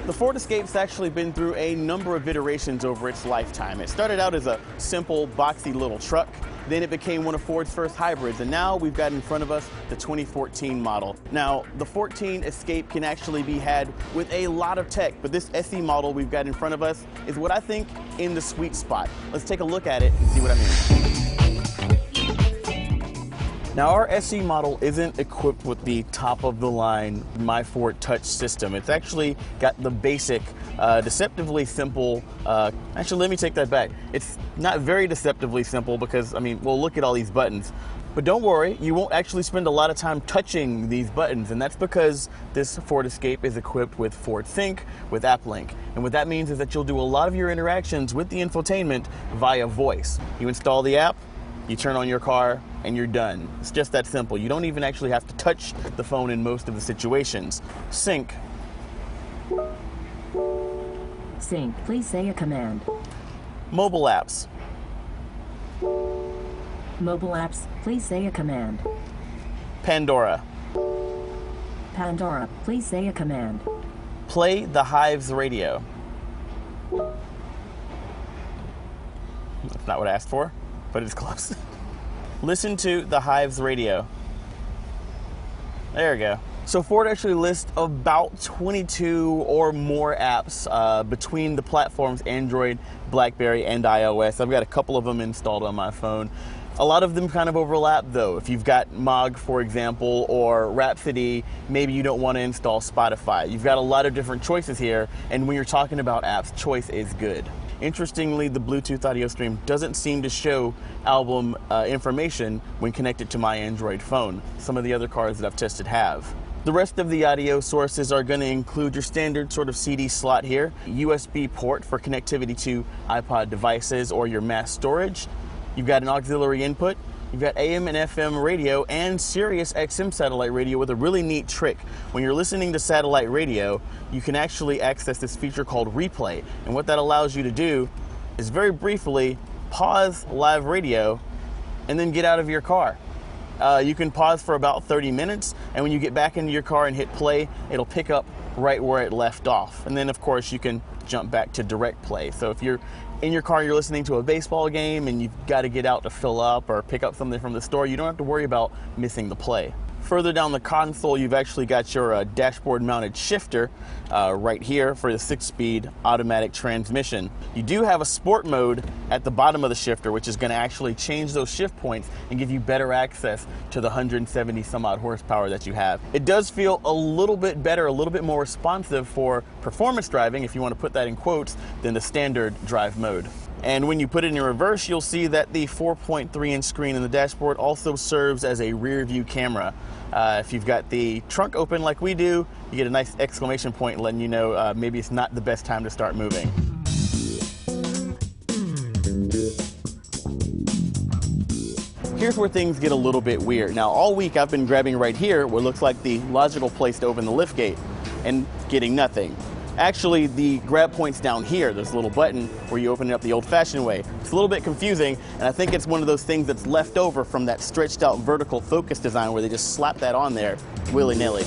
The Ford Escape's actually been through a number of iterations over its lifetime. It started out as a simple, boxy little truck. Then it became one of Ford's first hybrids, and now we've got in front of us the 2014 model. Now, the 14 Escape can actually be had with a lot of tech, but this SE model we've got in front of us is what I think in the sweet spot. Let's take a look at it and see what I mean. Now, our SE model isn't equipped with the top-of-the-line My Ford Touch system. It's actually got the basic, deceptively simple, actually, let me take that back. It's not very deceptively simple because, I mean, well, look at all these buttons. But don't worry, you won't actually spend a lot of time touching these buttons, and that's because this Ford Escape is equipped with Ford Sync, with AppLink. And what that means is that you'll do a lot of your interactions with the infotainment via voice. You install the app, you turn on your car, and you're done. It's just that simple. You don't even actually have to touch the phone in most of the situations. Sync. Sync, please say a command. Mobile apps. Mobile apps, please say a command. Pandora. Pandora, please say a command. Play the Hives radio. That's not what I asked for, but it's close. Listen to the Hives radio. There we go. So Ford actually lists about 22 or more apps between the platforms Android, BlackBerry, and iOS. I've got a couple of them installed on my phone. A lot of them kind of overlap though. If you've got Mog, for example, or Rhapsody, maybe you don't want to install Spotify. You've got a lot of different choices here, and when you're talking about apps, choice is good. Interestingly, the Bluetooth audio stream doesn't seem to show album information when connected to my Android phone. Some of the other cars that I've tested have. The rest of the audio sources are going to include your standard sort of CD slot here, USB port for connectivity to iPod devices or your mass storage. You've got an auxiliary input. You've got AM and FM radio and Sirius XM satellite radio with a really neat trick. When you're listening to satellite radio, you can actually access this feature called Replay. And what that allows you to do is very briefly pause live radio and then get out of your car. You can pause for about 30 minutes, and when you get back into your car and hit play, it'll pick up right where it left off. And then, of course, you can jump back to direct play. So if you're in your car, you're listening to a baseball game and you've got to get out to fill up or pick up something from the store, you don't have to worry about missing the play. Further down the console, you've actually got your dashboard mounted shifter right here for the 6-speed automatic transmission. You do have a sport mode at the bottom of the shifter, which is going to actually change those shift points and give you better access to the 170 some odd horsepower that you have. It does feel a little bit better, a little bit more responsive for performance driving, if you want to put that in quotes, than the standard drive mode. And when you put it in reverse, you'll see that the 4.3-inch screen in the dashboard also serves as a rear view camera. If you've got the trunk open like we do, you get a nice exclamation point letting you know maybe it's not the best time to start moving. Here's where things get a little bit weird. Now, all week I've been grabbing right here what looks like the logical place to open the liftgate and getting nothing. Actually, the grab point's down here. There's a little button where you open it up the old-fashioned way. It's a little bit confusing, and I think it's one of those things that's left over from that stretched-out vertical focus design where they just slap that on there willy-nilly.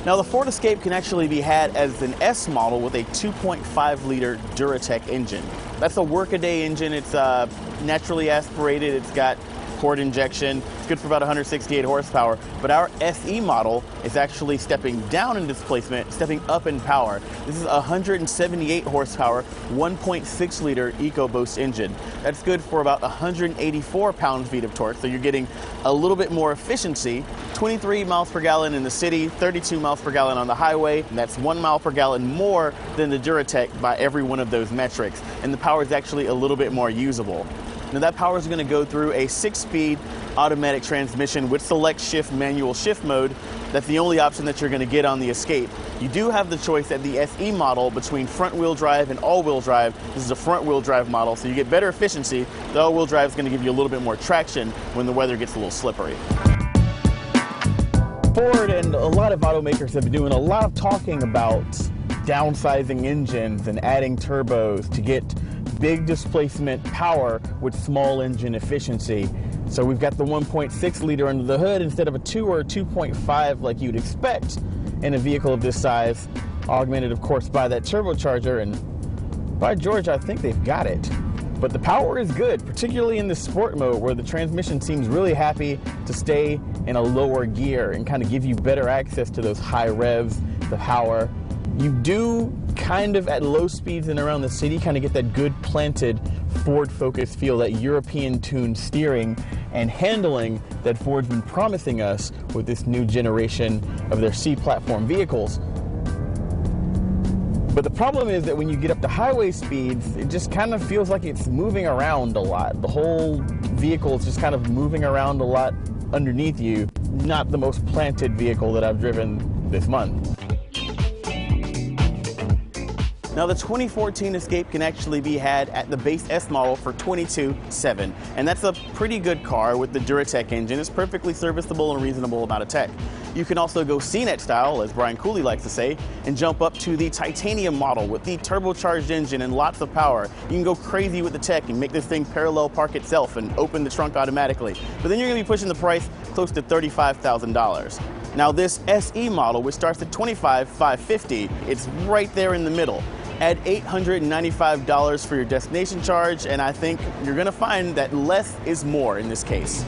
Now, the Ford Escape can actually be had as an S model with a 2.5-liter Duratec engine. That's a workaday engine. It's naturally aspirated. It's got port injection. It's good for about 168 horsepower, but our SE model is actually stepping down in displacement, stepping up in power. This is a 178 horsepower, 1.6-liter EcoBoost engine. That's good for about 184 pound-feet of torque, so you're getting a little bit more efficiency. 23 miles per gallon in the city, 32 miles per gallon on the highway, and that's 1 mile per gallon more than the Duratec by every one of those metrics, and the power is actually a little bit more usable. Now that power is going to go through a 6-speed automatic transmission with select shift manual shift mode. That's the only option that you're going to get on the Escape. You do have the choice at the SE model between front wheel drive and all wheel drive. This is a front wheel drive model, so you get better efficiency. The all wheel drive is going to give you a little bit more traction when the weather gets a little slippery. Ford and a lot of automakers have been doing a lot of talking about downsizing engines and adding turbos to get big displacement power with small engine efficiency. So we've got the 1.6 liter under the hood instead of a 2 or a 2.5 like you'd expect. in a vehicle of this size, augmented of course by that turbocharger, and by George, I think they've got it. But the power is good, particularly in the sport mode where the transmission seems really happy to stay in a lower gear and kind of give you better access to those high revs, the power. You do kind of at low speeds and around the city kind of get that good planted Ford Focus feel, that European tuned steering and handling that Ford's been promising us with this new generation of their C-platform vehicles. But the problem is that when you get up to highway speeds, it just kind of feels like it's moving around a lot. The whole vehicle is just kind of moving around a lot underneath you. Not the most planted vehicle that I've driven this month. Now, the 2014 Escape can actually be had at the base S model for $22,700, and that's a pretty good car with the Duratec engine. It's perfectly serviceable and reasonable amount of tech. You can also go CNET style, as Brian Cooley likes to say, and jump up to the titanium model with the turbocharged engine and lots of power. You can go crazy with the tech and make this thing parallel park itself and open the trunk automatically. But then you're going to be pushing the price close to $35,000. Now, this SE model, which starts at $25,550, it's right there in the middle. Add $895 for your destination charge, and I think you're going to find that less is more in this case.